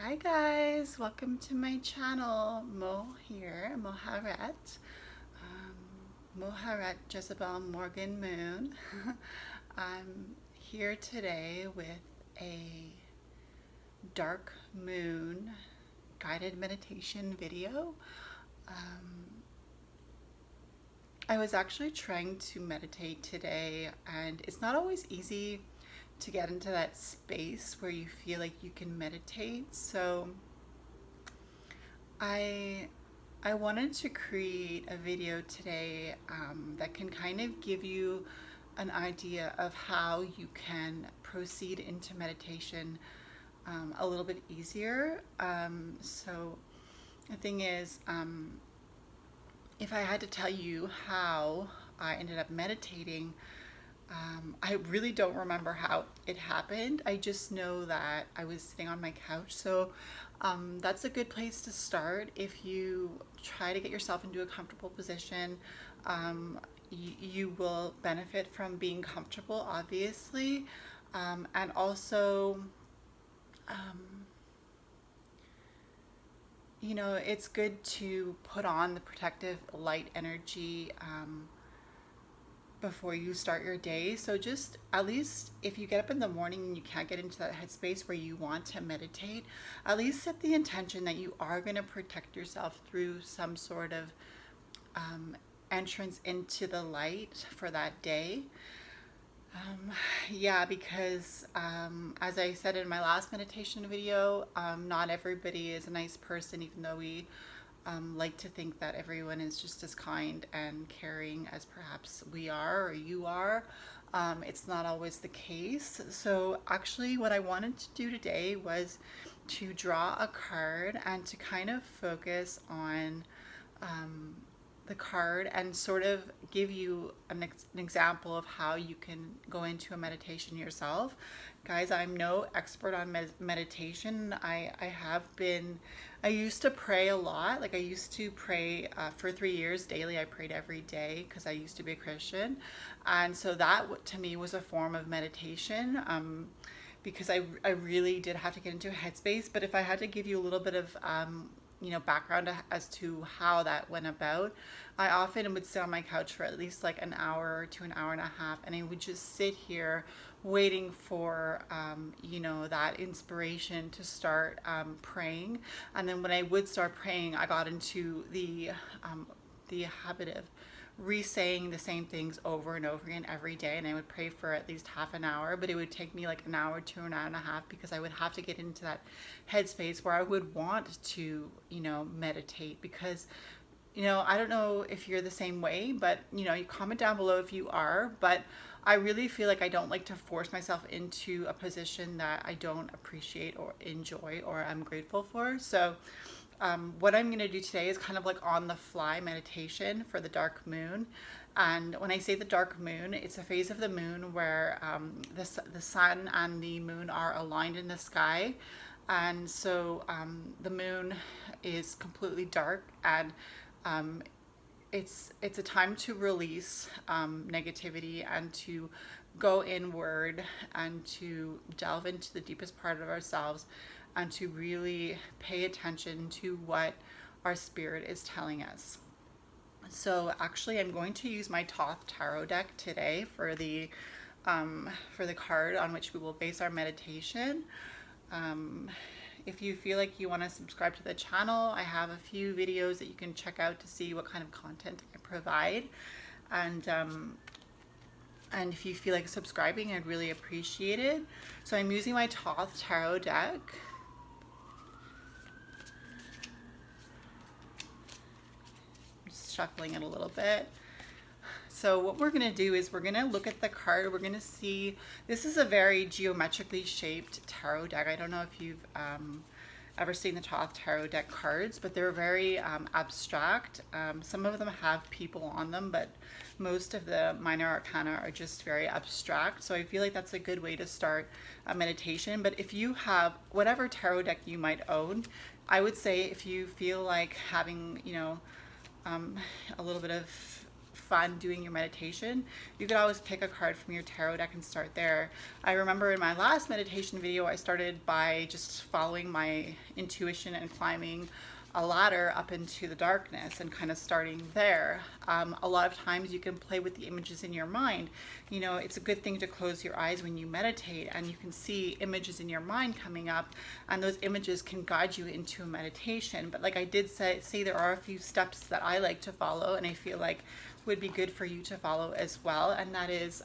Hi guys, welcome to my channel. Mauh here, Mauharet. Mauharet Jezebel Morgan Moon. I'm here today with a dark moon guided meditation video. I was actually trying to meditate today, and it's not always easy to get into that space where you feel like you can meditate. So I I wanted to create a video today that can kind of give you an idea of how you can proceed into meditation a little bit easier. So the thing is, if I had to tell you how I ended up meditating, I really don't remember how it happened. I just know that I was sitting on my couch. So that's a good place to start. If you try to get yourself into a comfortable position, you will benefit from being comfortable, obviously. And also, it's good to put on the protective light energy before you start your day. So just at least if you get up in the morning and you can't get into that headspace where you want to meditate, at least set the intention that you are going to protect yourself through some sort of entrance into the light for that day. Yeah, because as I said in my last meditation video, not everybody is a nice person, even though we like to think that everyone is just as kind and caring as perhaps we are or you are. It's not always the case. So actually what I wanted to do today was to draw a card and to kind of focus on the card and sort of give you an example of how you can go into a meditation yourself. Guys, I'm no expert on meditation. I used to pray a lot. Like I used to pray for 3 years daily. I prayed every day because I used to be a Christian. And so that to me was a form of meditation. Because I really did have to get into a headspace. But if I had to give you a little bit of background as to how that went about, I often would sit on my couch for at least like an hour to an hour and a half, and I would just sit here waiting for that inspiration to start praying. And then when I would start praying, I got into the habit of re-saying the same things over and over again every day, and I would pray for at least half an hour, but it would take me like an hour to an hour and a half because I would have to get into that headspace where I would want to meditate. Because I don't know if you're the same way, but you comment down below if you are. But I really feel like I don't like to force myself into a position that I don't appreciate or enjoy or I'm grateful for. So what I'm going to do today is kind of like on the fly meditation for the dark moon. And when I say the dark moon, it's a phase of the moon where the sun and the moon are aligned in the sky. And so the moon is completely dark, and it's a time to release negativity and to go inward and to delve into the deepest part of ourselves and to really pay attention to what our spirit is telling us. So actually I'm going to use my Thoth Tarot deck today for the card on which we will base our meditation. If you feel like you want to subscribe to the channel, I have a few videos that you can check out to see what kind of content I provide. And if you feel like subscribing, I'd really appreciate it. So I'm using my Thoth Tarot deck. Just shuffling it a little bit. So what we're going to do is we're going to look at the card. We're going to see, this is a very geometrically shaped tarot deck. I don't know if you've ever seen the Thoth Tarot deck cards, but they're very abstract. Some of them have people on them, but most of the minor arcana are just very abstract. So I feel like that's a good way to start a meditation. But if you have whatever tarot deck you might own, I would say if you feel like having, a little bit of fun doing your meditation, you could always pick a card from your tarot deck and start there. I remember in my last meditation video, I started by just following my intuition and climbing a ladder up into the darkness and kind of starting there. A lot of times you can play with the images in your mind. You know, it's a good thing to close your eyes when you meditate, and you can see images in your mind coming up, and those images can guide you into a meditation. But like I did say there are a few steps that I like to follow, and I feel like would be good for you to follow as well, and that is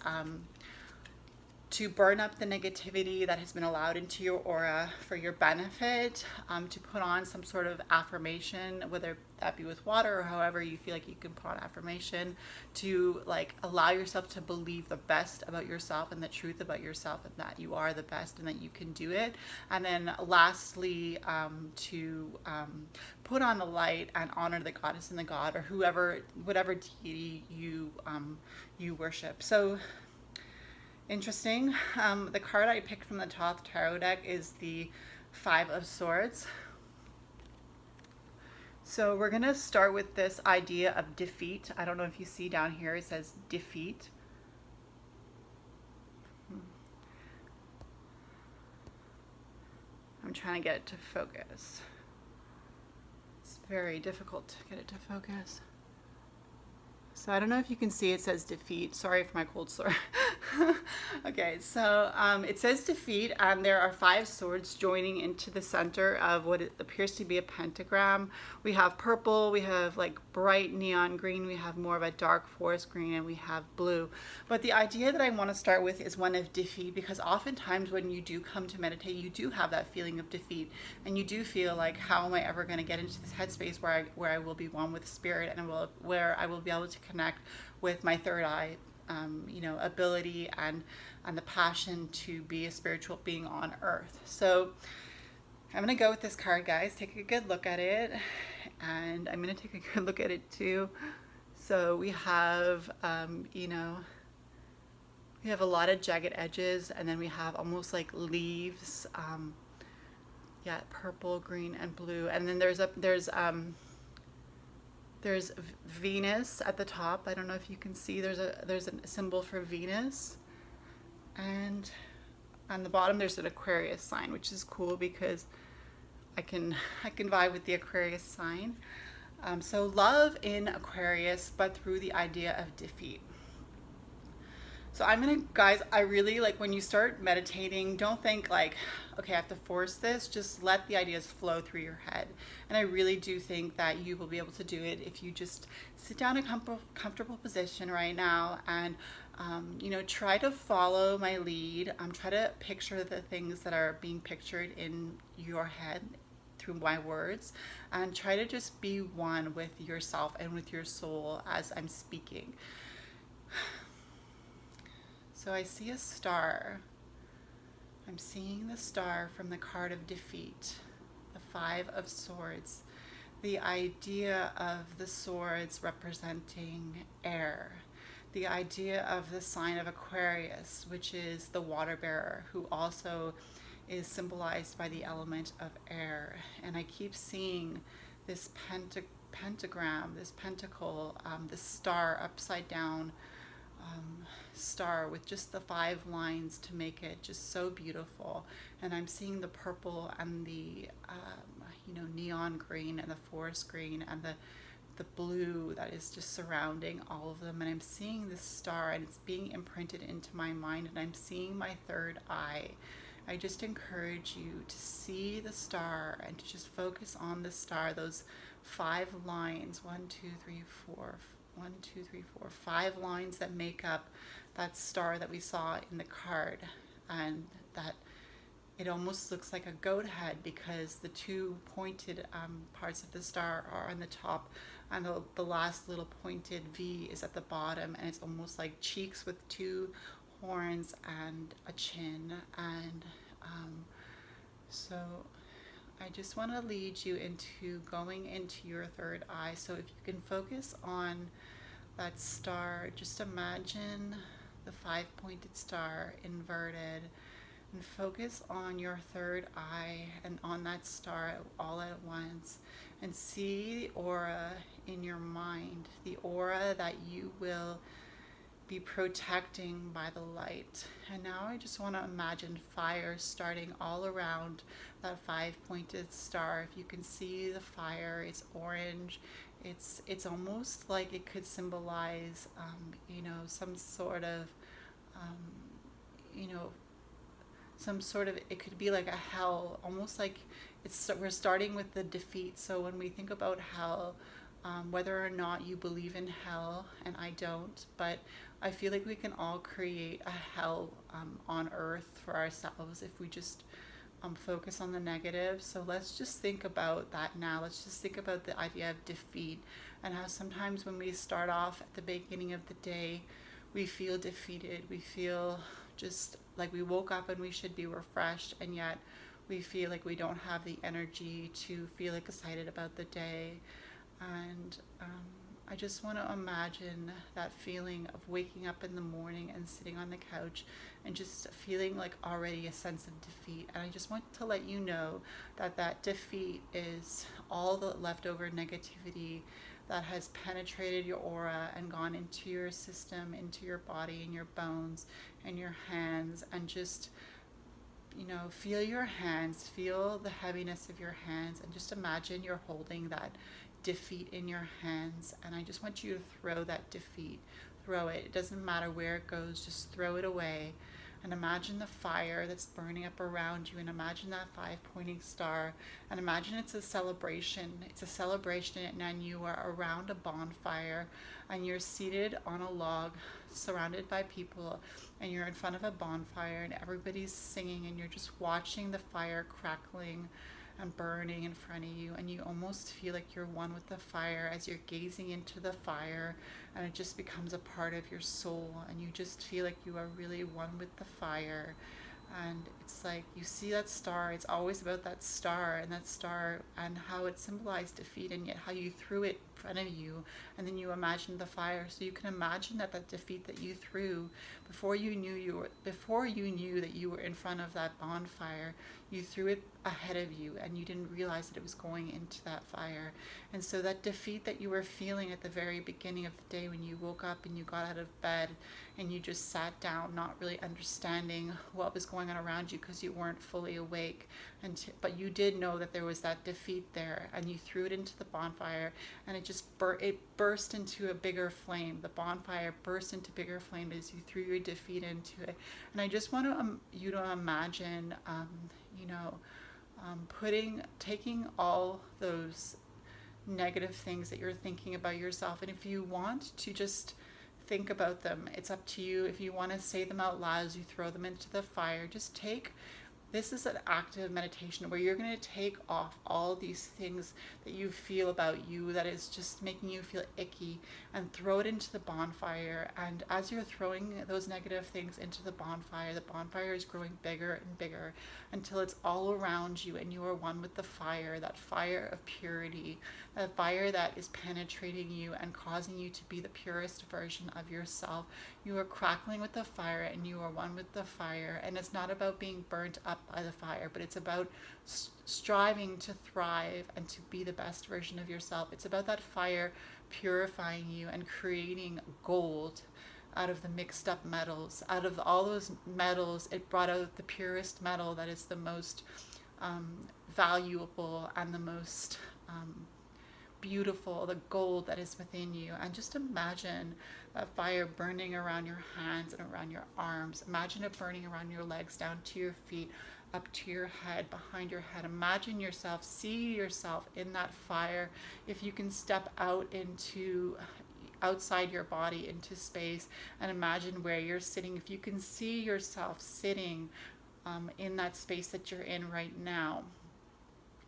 to burn up the negativity that has been allowed into your aura for your benefit, to put on some sort of affirmation, whether that be with water or however you feel like you can put on affirmation, to like allow yourself to believe the best about yourself and the truth about yourself, and that you are the best and that you can do it. And then lastly, to put on the light and honor the goddess and the god, or whatever deity you worship. So interesting. The card I picked from the Thoth Tarot deck is the Five of Swords. So we're going to start with this idea of defeat. I don't know if you see down here, it says defeat. I'm trying to get it to focus. It's very difficult to get it to focus. So I don't know if you can see, it says defeat. Sorry for my cold sore. Okay, so it says defeat, and there are 5 swords joining into the center of what appears to be a pentagram. We have purple, we have like bright neon green, we have more of a dark forest green, and we have blue. But the idea that I want to start with is one of defeat, because oftentimes when you do come to meditate, you do have that feeling of defeat, and you do feel like, how am I ever going to get into this headspace where I will be one with spirit, and where I will be able to connect with my third eye, ability and the passion to be a spiritual being on earth. So I'm going to go with this card, guys. Take a good look at it, and I'm going to take a good look at it too. So we have, we have a lot of jagged edges, and then we have almost like leaves, purple, green, and blue. And then there's Venus at the top. I don't know if you can see, there's a symbol for Venus. And on the bottom there's an Aquarius sign, which is cool because I can vibe with the Aquarius sign. So love in Aquarius, but through the idea of defeat. So guys, I really like when you start meditating, don't think like, okay, I have to force this. Just let the ideas flow through your head. And I really do think that you will be able to do it if you just sit down in a comfortable position right now and, try to follow my lead. Try to picture the things that are being pictured in your head through my words, and try to just be one with yourself and with your soul as I'm speaking. So I see a star. I'm seeing the star from the card of defeat, the 5 of Swords. The idea of the swords representing air. The idea of the sign of Aquarius, which is the water bearer, who also is symbolized by the element of air. And I keep seeing this pentagram, this pentacle, this star upside down, star with just the 5 lines to make it just so beautiful. And I'm seeing the purple and the neon green and the forest green and the blue that is just surrounding all of them. And I'm seeing this star, and it's being imprinted into my mind, and I'm seeing my third eye. I just encourage you to see the star and to just focus on the star, those 5 lines, 5 lines that make up that star that we saw in the card. And that it almost looks like a goat head, because the 2 pointed parts of the star are on the top, and the last little pointed V is at the bottom, and it's almost like cheeks with 2 horns and a chin. And so I just want to lead you into going into your third eye. So if you can focus on that star, just imagine the 5-pointed star inverted, and focus on your third eye and on that star all at once, and see the aura in your mind, the aura that you will be protecting by the light. And now I just want to imagine fire starting all around that five-pointed star. If you can see the fire, it's orange. It's almost like it could symbolize, some sort of, um, you know, some sort of, it could be like a hell, almost like we're starting with the defeat. So when we think about hell, whether or not you believe in hell, and I don't, but I feel like we can all create a hell on earth for ourselves if we just focus on the negative. So let's just think about that now. Let's just think about the idea of defeat, and how sometimes when we start off at the beginning of the day, we feel defeated. We feel just like we woke up and we should be refreshed, and yet we feel like we don't have the energy to feel excited about the day. And I just want to imagine that feeling of waking up in the morning and sitting on the couch and just feeling like already a sense of defeat. And I just want to let you know that that defeat is all the leftover negativity that has penetrated your aura and gone into your system, into your body and your bones and your hands. And just, feel your hands, feel the heaviness of your hands, and just imagine you're holding that defeat in your hands. And I just want you to throw that defeat. Throw it. It doesn't matter where it goes, just throw it away. And imagine the fire that's burning up around you, and imagine that five-pointing star, and imagine it's a celebration. It's a celebration, and you are around a bonfire, and you're seated on a log surrounded by people, and you're in front of a bonfire, and everybody's singing, and you're just watching the fire crackling and burning in front of you, and you almost feel like you're one with the fire as you're gazing into the fire, and it just becomes a part of your soul, and you just feel like you are really one with the fire. And it's like you see that star. It's always about that star, and how it symbolized defeat, and yet how you threw it in front of you, and then you imagined the fire. So you can imagine that defeat that you threw before you knew that you were in front of that bonfire, you threw it ahead of you, and you didn't realize that it was going into that fire. And so that defeat that you were feeling at the very beginning of the day, when you woke up and you got out of bed and you just sat down, not really understanding what was going on around you because you weren't fully awake, but you did know that there was that defeat there, and you threw it into the bonfire, and it just burst into a bigger flame. The bonfire burst into bigger flame as you threw your defeat into it. And I just want you to imagine, taking all those negative things that you're thinking about yourself, and if you want to just think about them, it's up to you. If you want to say them out loud as you throw them into the fire, this is an active meditation where you're going to take off all these things that you feel about you that is just making you feel icky, and throw it into the bonfire. And as you're throwing those negative things into the bonfire is growing bigger and bigger until it's all around you, and you are one with the fire, that fire of purity, that fire that is penetrating you and causing you to be the purest version of yourself. You are crackling with the fire, and you are one with the fire. And it's not about being burnt up by the fire, but it's about striving to thrive and to be the best version of yourself. It's about that fire purifying you and creating gold out of the mixed up metals. Out of all those metals, it brought out the purest metal that is the most valuable and the most beautiful, the gold that is within you. And just imagine that fire burning around your hands and around your arms. Imagine it burning around your legs, down to your feet, up to your head, behind your head. Imagine yourself, see yourself in that fire. If you can step outside your body into space, and imagine where you're sitting. If you can see yourself sitting in that space that you're in right now,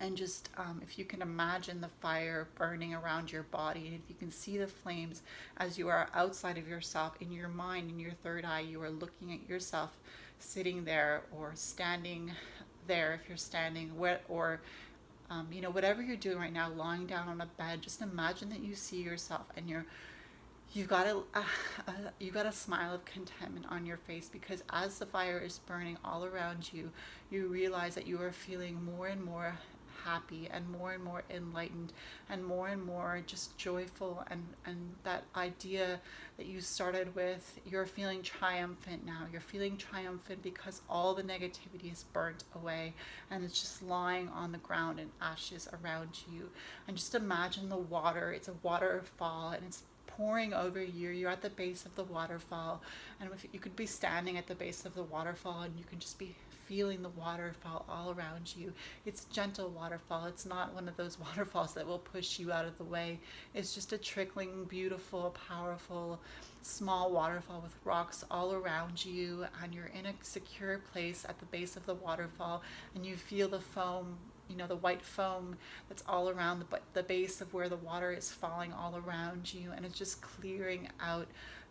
and just if you can imagine the fire burning around your body, and if you can see the flames as you are outside of yourself, in your mind, in your third eye, you are looking at yourself sitting there or standing there if you're standing, or whatever you're doing right now, lying down on a bed. Just imagine that you see yourself, and you've got a smile of contentment on your face, because as the fire is burning all around you, you realize that you are feeling more and more happy and more enlightened and more just joyful, and that idea that you started with, you're feeling triumphant now. You're feeling triumphant because all the negativity is burnt away and it's just lying on the ground in ashes around you. And just imagine the water. It's a waterfall and it's pouring over you. You're at the base of the waterfall, and if you could be standing at the base of the waterfall and you can just be feeling the waterfall all around you. It's gentle waterfall. It's not one of those waterfalls that will push you out of the way. It's just a trickling, beautiful, powerful, small waterfall with rocks all around you, and you're in a secure place at the base of the waterfall, and you feel the foam, the white foam that's all around the base of where the water is falling all around you, and it's just clearing out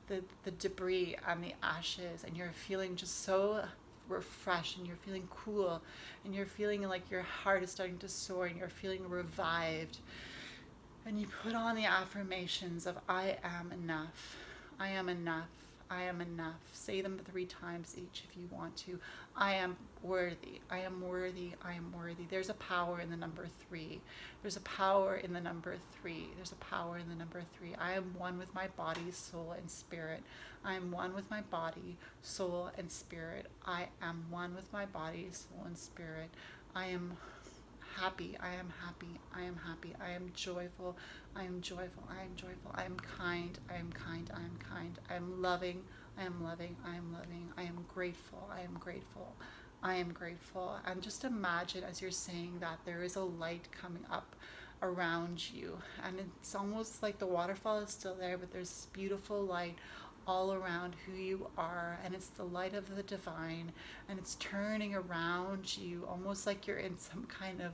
the debris and the ashes, and you're feeling just so refreshed, and you're feeling cool, and you're feeling like your heart is starting to soar, and you're feeling revived. And you put on the affirmations of I am enough, I am enough, I am enough. Say them 3 times each if you want to. I am worthy, I am worthy, I am worthy. There's a power in the number 3. There's a power in the number 3. There's a power in the number 3. I am one with my body, soul, and spirit. I am one with my body, soul, and spirit. I am one with my body, soul, and spirit. I am happy, I am happy, I am happy, I am joyful, I am joyful, I am joyful, I am kind, I am kind, I am kind, I am loving, I am loving, I am loving, I am grateful, I am grateful, I am grateful. And just imagine as you're saying that there is a light coming up around you, and it's almost like the waterfall is still there, but there's this beautiful light all around who you are, and it's the light of the divine, and it's turning around you almost like you're in some kind of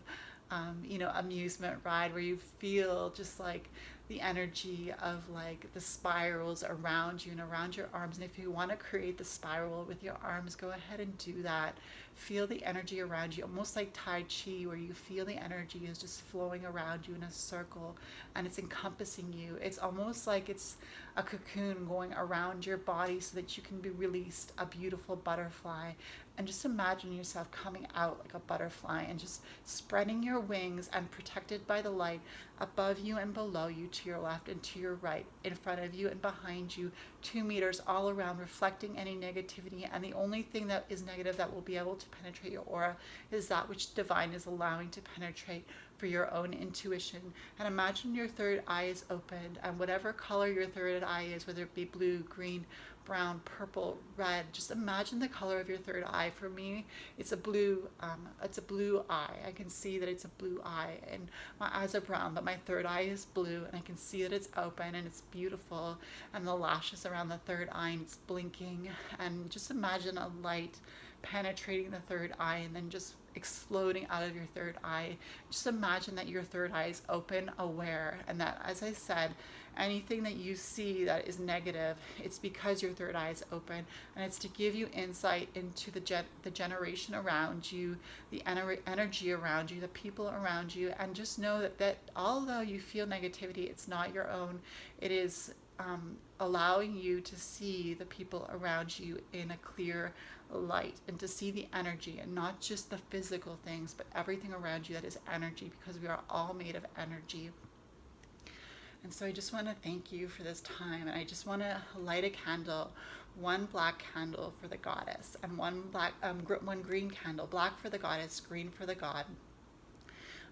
amusement ride, where you feel just like the energy of like the spirals around you and around your arms. And if you want to create the spiral with your arms, go ahead and do that. Feel the energy around you, almost like Tai Chi, where you feel the energy is just flowing around you in a circle and it's encompassing you. It's almost like it's a cocoon going around your body so that you can be released, a beautiful butterfly. And just imagine yourself coming out like a butterfly and just spreading your wings and protected by the light above you and below you, to your left and to your right, in front of you and behind you, 2 meters all around, reflecting any negativity. And the only thing that is negative that will be able to penetrate your aura is that which divine is allowing to penetrate for your own intuition. And imagine your third eye is opened, and whatever color your third eye is, whether it be blue, green, brown, purple, red, just imagine the color of your third eye. For me, it's a blue eye. I can see that it's a blue eye, and my eyes are brown, but my third eye is blue, and I can see that it's open and it's beautiful, and the lashes around the third eye, and it's blinking. And just imagine a light penetrating the third eye and then just exploding out of your third eye. Just imagine that your third eye is open, aware, and that, as I said, anything that you see that is negative, it's because your third eye is open, and it's to give you insight into the generation around you, the energy around you, the people around you. And just know that although you feel negativity, it's not your own. It is allowing you to see the people around you in a clear light, and to see the energy, and not just the physical things, but everything around you that is energy, because we are all made of energy. And so I just want to thank you for this time, and I just want to light a candle, one black candle for the goddess, and one green candle, black for the goddess, green for the god.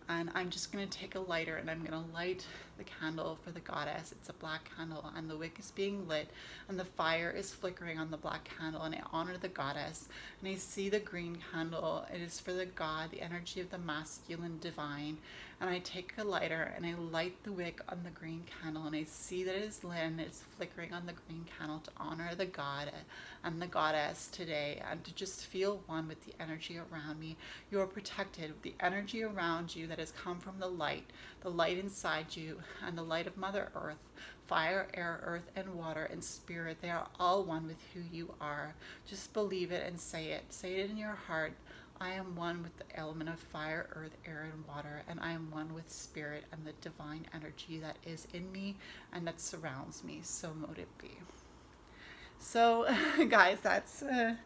And I'm just going to take a lighter and I'm going to light the candle for the goddess. It's a black candle, and the wick is being lit, and the fire is flickering on the black candle, and I honor the goddess. And I see the green candle. It is for the god, the energy of the masculine divine. And I take a lighter and I light the wick on the green candle, and I see that it is lit and it's flickering on the green candle to honor the god and the goddess today, and to just feel one with the energy around me. You are protected with the energy around you that has come from the light inside you, and the light of Mother Earth, fire, air, earth, and water, and spirit. They are all one with who you are. Just believe it and say it. Say it in your heart. I am one with the element of fire, earth, air, and water, and I am one with spirit and the divine energy that is in me and that surrounds me. So mote it be. So, guys, that's the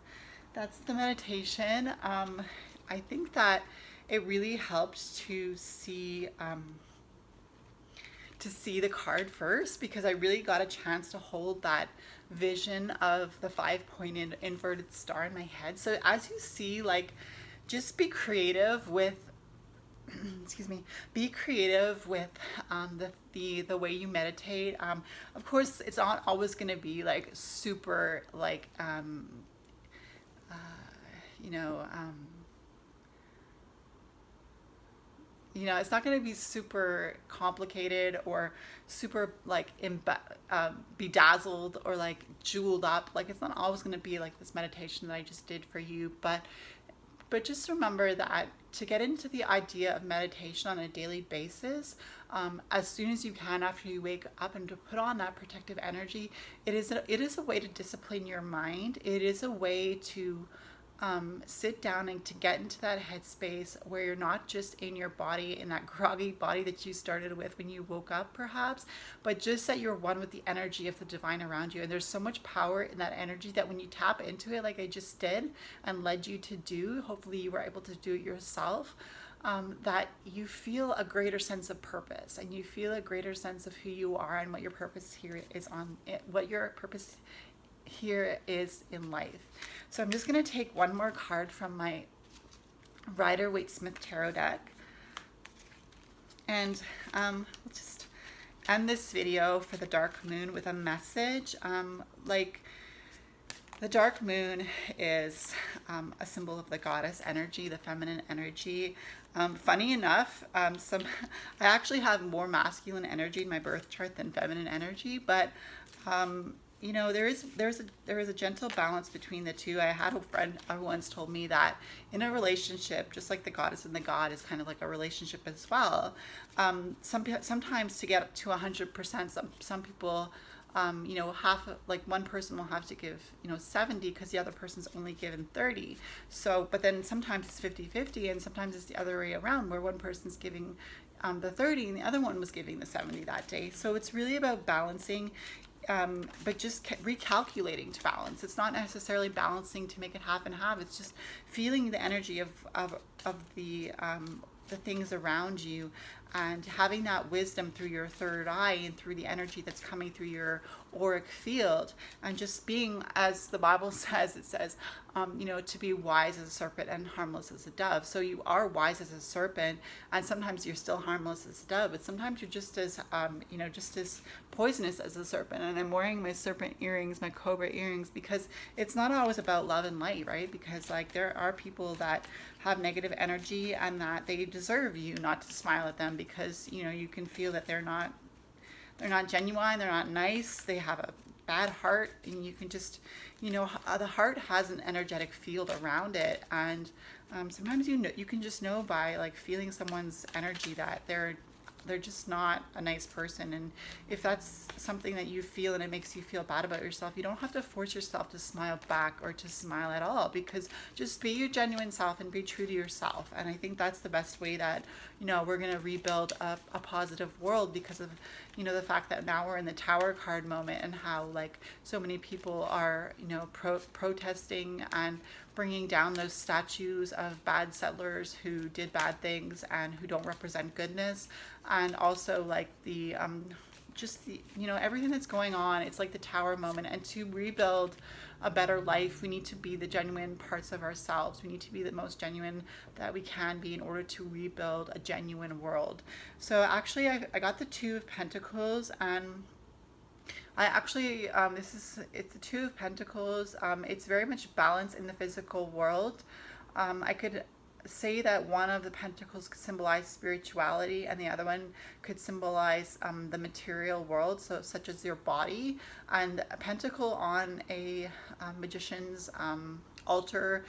meditation. I think that it really helped to see the card first, because I really got a chance to hold that vision of the 5-pointed inverted star in my head. So as you see, like, just be creative with excuse me, be creative with the way you meditate. Of course, it's not always going to be like super like you know it's not going to be super complicated or super like bedazzled or like jeweled up. Like, it's not always going to be like this meditation that I just did for you, but just remember that to get into the idea of meditation on a daily basis, as soon as you can after you wake up, and to put on that protective energy, it is a way to discipline your mind. It is a way to sit down and to get into that headspace where you're not just in your body, in that groggy body that you started with when you woke up perhaps, but just that you're one with the energy of the divine around you. And there's so much power in that energy that when you tap into it, like I just did and led you to do, hopefully you were able to do it yourself, that you feel a greater sense of purpose, and you feel a greater sense of who you are and what your purpose here is in life. So I'm just going to take one more card from my Rider-Waite Smith Tarot deck, and we'll just end this video for the dark moon with a message. Like, the dark moon is a symbol of the goddess energy, the feminine energy. Funny enough, I actually have more masculine energy in my birth chart than feminine energy, but there is a gentle balance between the two. I had a friend who once told me that in a relationship, just like the goddess and the god is kind of like a relationship as well. Sometimes to get to 100%, some people, like one person will have to give 70 because the other person's only given 30. So, but then sometimes it's 50-50, and sometimes it's the other way around, where one person's giving the 30 and the other one was giving the 70 that day. So it's really about balancing. But just recalculating to balance. It's not necessarily balancing to make it half and half. It's just feeling the energy of the things around you, and having that wisdom through your third eye and through the energy that's coming through your auric field, and just being, as the Bible says, it says, to be wise as a serpent and harmless as a dove. So you are wise as a serpent, and sometimes you're still harmless as a dove, but sometimes you're just as, just as poisonous as a serpent. And I'm wearing my serpent earrings, my cobra earrings, because it's not always about love and light, right? Because like there are people that have negative energy, and that they deserve you not to smile at them, because you can feel that they're not genuine, they're not nice, they have a bad heart, and you can just the heart has an energetic field around it, and sometimes you can just know by like feeling someone's energy that they're just not a nice person. And if that's something that you feel and it makes you feel bad about yourself, you don't have to force yourself to smile back or to smile at all, because just be your genuine self and be true to yourself. And I think that's the best way that we're going to rebuild a positive world, because of the fact that now we're in the Tower card moment, and how like so many people are protesting and bringing down those statues of bad settlers who did bad things and who don't represent goodness. And also like the everything that's going on, it's like the Tower moment. And to rebuild a better life, we need to be the genuine parts of ourselves. We need to be the most genuine that we can be in order to rebuild a genuine world. So actually I got the Two of Pentacles, and I actually, it's the Two of Pentacles. It's very much balanced in the physical world. I could say that one of the pentacles could symbolize spirituality, and the other one could symbolize the material world, so such as your body. And a pentacle on a magician's altar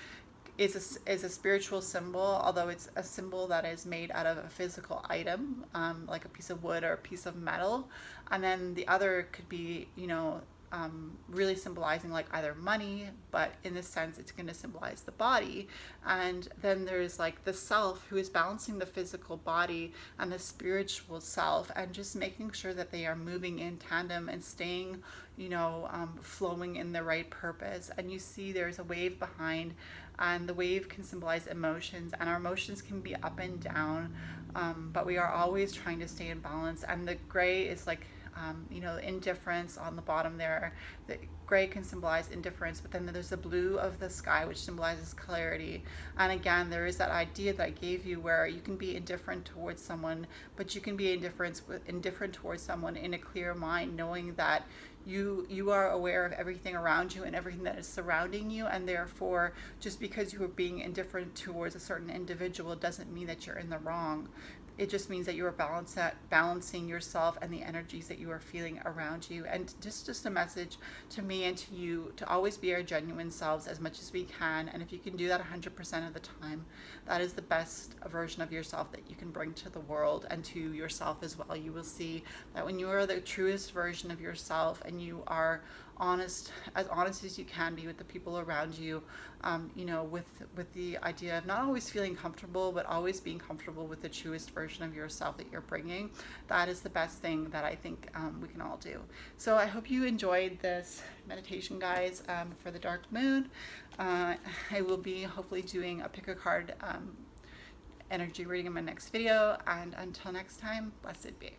is a spiritual symbol, although it's a symbol that is made out of a physical item, like a piece of wood or a piece of metal. And then the other could be, really symbolizing like either money, but in this sense it's going to symbolize the body. And then there's like the self, who is balancing the physical body and the spiritual self, and just making sure that they are moving in tandem and staying, flowing in the right purpose. And you see there's a wave behind, and the wave can symbolize emotions, and our emotions can be up and down, but we are always trying to stay in balance. And the gray is like indifference on the bottom there. The gray can symbolize indifference, but then there's the blue of the sky, which symbolizes clarity. And again, there is that idea that I gave you where you can be indifferent towards someone, but you can be indifferent towards someone in a clear mind, knowing that you are aware of everything around you and everything that is surrounding you, and therefore just because you are being indifferent towards a certain individual doesn't mean that you're in the wrong. It just means that you are balancing yourself and the energies that you are feeling around you. And just a message to me and to you to always be our genuine selves as much as we can. And if you can do that 100% of the time, that is the best version of yourself that you can bring to the world and to yourself as well. You will see that when you are the truest version of yourself and you are honest as you can be with the people around you, with the idea of not always feeling comfortable, but always being comfortable with the truest version of yourself that you're bringing. That is the best thing that I think we can all do. So I hope you enjoyed this meditation, guys, for the dark moon. I will be hopefully doing a pick a card energy reading in my next video, and until next time, blessed be.